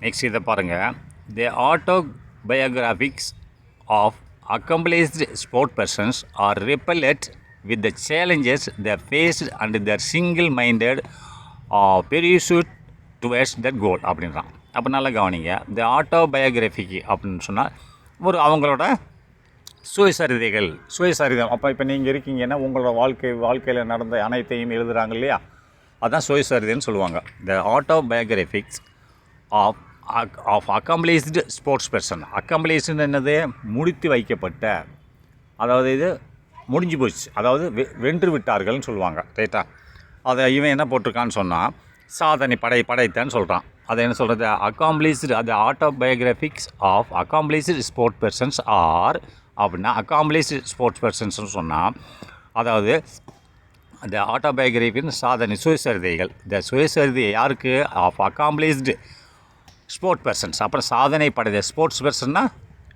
Next இதை பாருங்கள். தி ஆட்டோபயோகிராஃபிக்ஸ் of accomplished sport persons are repelled with the challenges they faced and their single-minded pursuit towards that goal அப்படின்றான். அப்போ நல்லா கவனிங்க. தி ஆட்டோபயோகிராஃபிக்கு அப்படின்னு சொன்னால் ஒரு அவங்களோட சுயசரிதம். அப்போ இப்போ நீங்கள் இருக்கீங்கன்னா உங்களோட வாழ்க்கையில் நடந்த அனைத்தையும் எழுதுகிறாங்க இல்லையா, அதுதான் சுயசரிதைன்னு சொல்லுவாங்க. The autobiographics of accomplished sports person. Accomplished என்னது, முடித்து வைக்கப்பட்ட, அதாவது இது முடிஞ்சு போச்சு, அதாவது வென்று விட்டார்கள்னு சொல்லுவாங்க. ரைட்டா? அதை இவன் என்ன போட்டிருக்கான்னு சொன்னால் சாதனை படைத்தான்னு சொல்கிறான். அதை என்ன சொல்கிறது, அக்காம்ப்ளிஷ்டு. அது autobiographics of accomplished sports persons are அப்படின்னா அக்காம்ப்ளிஷ்டு ஸ்போர்ட்ஸ் பர்சன்ஸ்னு சொன்னால், அதாவது அந்த ஆட்டோபயோகிராஃபின்னு சாதனை சுயசரிதைகள். இந்த சுயசரிதை யாருக்கு, ஆஃப் அக்காம்ப்ளிஷ்டு ஸ்போர்ட் பர்சன்ஸ். அப்புறம் சாதனை படைத்த ஸ்போர்ட்ஸ் பர்சன்னா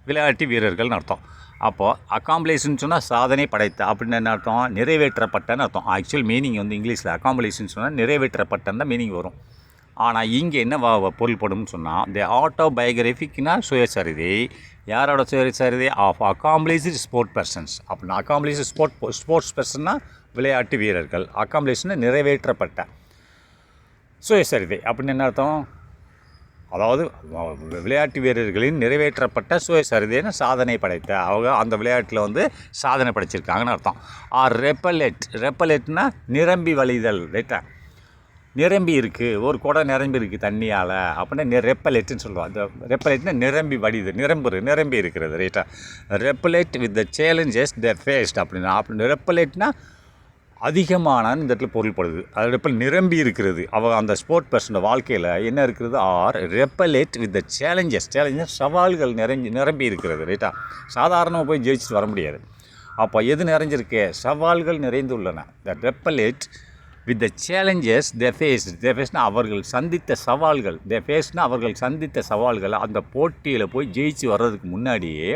விளையாட்டு வீரர்கள்னு அர்த்தம். அப்போது அக்காம்ப்ளிஷ்ன்னு சொன்னால் சாதனை படைத்த அப்படின்னு என்ன அர்த்தம், நிறைவேற்றப்பட்டன்னு அர்த்தம். ஆக்சுவல் மீனிங் வந்து இங்கிலீஷில் அக்காம்ப்ளிஷ்ன்னு சொன்னால் நிறைவேற்றப்பட்டன்னு தான் மீனிங் வரும். ஆனால் இங்கே என்ன பொருள்படும்னு சொன்னால், தி ஆட்டோபயோகிராஃபிக்னா சுயசரிதை. யாரோட சுயசரிதை, ஆஃப் அக்காம்ப்ளிஷ்டு ஸ்போர்ட் பர்சன்ஸ். அப்படின்னா அக்காம்ப்ளிஷ்டு ஸ்போர்ட்ஸ் பர்சன்னா விளையாட்டு வீரர்கள். அக்காம்ப்ளிஷ்னு நிறைவேற்றப்பட்ட சுயசரிதை அப்படின்னு என்ன அர்த்தம், அதாவது விளையாட்டு வீரர்களின் நிறைவேற்றப்பட்ட சுயசரிதைன்னு சாதனை படைத்த அவங்க அந்த விளையாட்டில் வந்து சாதனை படைச்சிருக்காங்கன்னு அர்த்தம். ஆர் ரெப்பலெட்னா நிரம்பி வழிதல். ரைட்டா? நிரம்பி இருக்குது, ஒரு குடம் நிரம்பி இருக்குது தண்ணியால் அப்படின்னா ரெப்பலெட்டுன்னு சொல்லுவாங்க. அந்த ரெப்பலெட்னா நிரம்பி வடிது, நிரம்பி இருக்கிறது. ரைட்டா? Replete with the challenges the faced அப்படின்னா ரெப்பலெட்னா அதிகமான இந்த இடத்துல பொருள்படுது. அது ரெப்பல் நிரம்பி இருக்கிறது. அந்த ஸ்போர்ட் பர்சனோட வாழ்க்கையில் என்ன இருக்கிறது, ஆர் ரெப்பலேட் வித் த சேலஞ்சஸ் சவால்கள் நிரம்பி இருக்கிறது. ரைட்டா? சாதாரணமாக போய் ஜெயிச்சுட்டு வர முடியாது. அப்போ எது நிறைஞ்சிருக்கு, சவால்கள் நிறைந்துள்ளன. த ரெப்பலேட் வித் த சேலஞ்சஸ் தே ஃபேஸ்னா அவர்கள் சந்தித்த சவால்கள். அந்த போட்டியில் போய் ஜெயிச்சு வர்றதுக்கு முன்னாடியே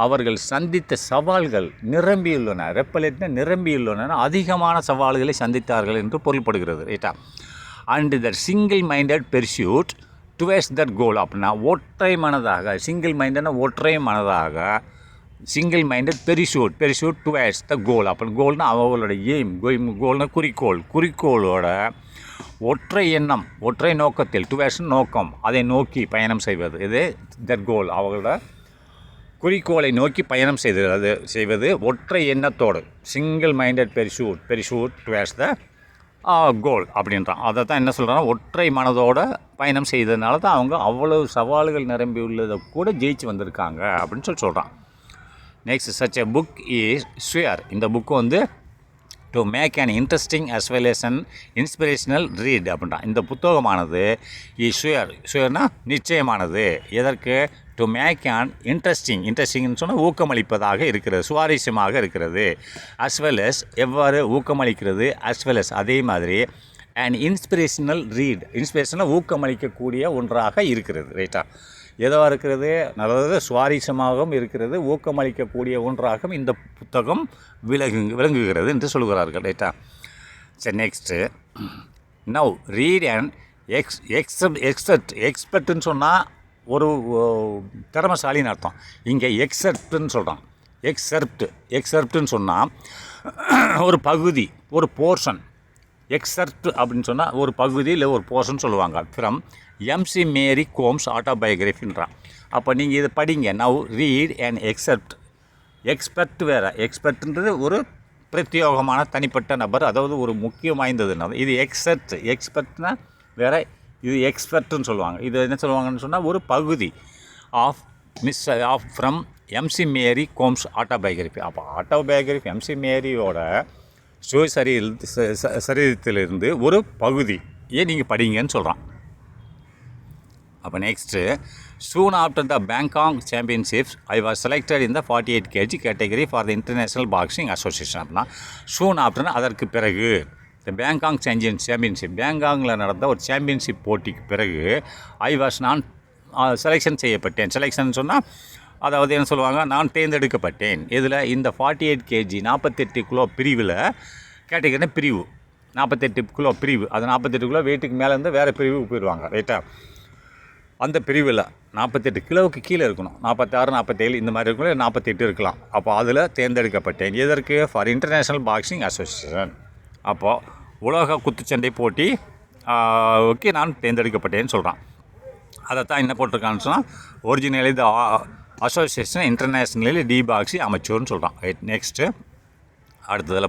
அவர்கள் சந்தித்த சவால்கள் நிரம்பியுள்ளன. ரெப்பலேட்னா நிரம்பியுள்ளன, அதிகமான சவால்களை சந்தித்தார்கள் என்று பொருள்படுகிறது. ரைட்டா? And that single minded pursuit towards that goal அப்படின்னா ஒற்றை மனதாக, single minded pursuit towards the goal. அப்போ கோல்னா அவங்களோட கோல்னா குறிக்கோளோட ஒற்றை எண்ணம், ஒற்றை நோக்கத்தில், டுவேர்ட்ஸ் நோக்கம், அதை நோக்கி பயணம் செய்வது. இது தட் கோல், அவங்களோட குறிக்கோளை நோக்கி பயணம் செய்வது ஒற்றை எண்ணத்தோடு. Single minded pursuit towards the கோல் அப்படின்றான். அதை தான் என்ன சொல்கிறாங்கன்னா, ஒற்றை மனதோட பயணம் செய்ததுனால தான் அவங்க அவ்வளவு சவால்கள் நிரம்பி உள்ளதை கூட ஜெயிச்சு வந்திருக்காங்க அப்படின்னு சொல்கிறான். Next, such a book is sure. இந்த புக்கு வந்து to make an interesting as well as an inspirational read அப்படின்றான். இந்த புத்தகமானது ஸ்வியர்னா நிச்சயமானது. எதற்கு, டு மேக் அன் இன்ட்ரெஸ்டிங்னு சொன்னால் ஊக்கமளிப்பதாக இருக்கிறது, சுவாரஸ்யமாக இருக்கிறது. அஸ் வெல் எஸ் எவ்வாறு ஊக்கமளிக்கிறது, அஸ் வெல் எஸ் அதே மாதிரி அண்ட் இன்ஸ்பிரேஷனல் ஊக்கமளிக்கக்கூடிய ஒன்றாக இருக்கிறது. ரைட்டா? எதுவாக இருக்கிறது, நல்லது சுவாரஸ்யமாகவும் இருக்கிறது, ஊக்கமளிக்கக்கூடிய ஒன்றாகவும் இந்த புத்தகம் விளங்குகிறது என்று சொல்கிறார்கள். ரைட்டா? சரி, நெக்ஸ்ட்டு, நவ் ரீட் அண்ட் எக்ஸ்பெக்ட்னு சொன்னால் ஒரு திறமசாலின்னு அர்த்தம். இங்கே எக்ஸெப்ட்னு சொல்கிறான். எக்ஸெப்ட்னு சொன்னால் ஒரு பகுதி, ஒரு போர்ஷன். எக்ஸெப்ட் அப்படின்னு சொன்னால் ஒரு பகுதி இல்லை ஒரு போர்ஷன் சொல்லுவாங்க. ஃப்ரம் எம்சி மேரி கோம்ஸ் ஆட்டோபயோகிராஃபின்றான். அப்போ நீங்கள் இதை படிங்க. நவ் ரீட் அண்ட் எக்ஸ்பெக்ட் வேறு. எக்ஸ்பெக்ட்ன்றது ஒரு பிரத்யேகமான தனிப்பட்ட நபர், அதாவது ஒரு முக்கியம் வாய்ந்ததுன்னா. இது எக்ஸ்பெக்ட்னா வேறு, இது எக்ஸ்பெக்ட்னு சொல்லுவாங்க. இது என்ன சொல்லுவாங்கன்னு சொன்னால் ஒரு பகுதி from MC Mary Kom's autobiography. அப்போ ஆட்டோபயோகிராஃபி எம்சி மேரியோட சரித்திரத்திலிருந்து ஒரு பகுதி நீங்கள் படிங்கன்னு சொல்கிறான். அப்போ next, soon after the Bangkok Championships, I was selected in the 48 kg category for the International Boxing Association. அப்படின்னா soon after அதற்கு பிறகு இந்த பேங்காங் சாம்பியன்ஷிப், பேங்காங்கில் நடந்த ஒரு சாம்பியன்ஷிப் போட்டிக்கு பிறகு நான் செலெக்ஷன் செய்யப்பட்டேன். செலெக்ஷன் சொன்னால் அதாவது என்ன சொல்லுவாங்க, நான் தேர்ந்தெடுக்கப்பட்டேன். இதில் இந்த 48 kg 48 கிலோ பிரிவில் கேட்டகரினா பிரிவு, 48 கிலோ பிரிவு, அது 48 கிலோ வெயிட்டுக்கு மேலே இருந்து வேறு பிரிவுக்கு போயிடுவாங்க. ரைட்டா? அந்த பிரிவில் 48 கிலோவுக்கு கீழே இருக்கணும். 46, 47 இந்த மாதிரி இருக்கும், 48 இருக்கலாம். அப்போ அதில் தேர்ந்தெடுக்கப்பட்டேன். எதற்கு? For international boxing association. அப்போது உலக குத்துச்சண்டை போட்டி ஓகே நான் தேர்ந்தெடுக்கப்பட்டேன்னு சொல்கிறான். அதைத்தான் என்ன போட்டிருக்கான்னு சொன்னால், originally the association internationally de boxing அமைச்சூர்னு சொல்கிறான். ரைட், நெக்ஸ்ட்டு அடுத்ததில்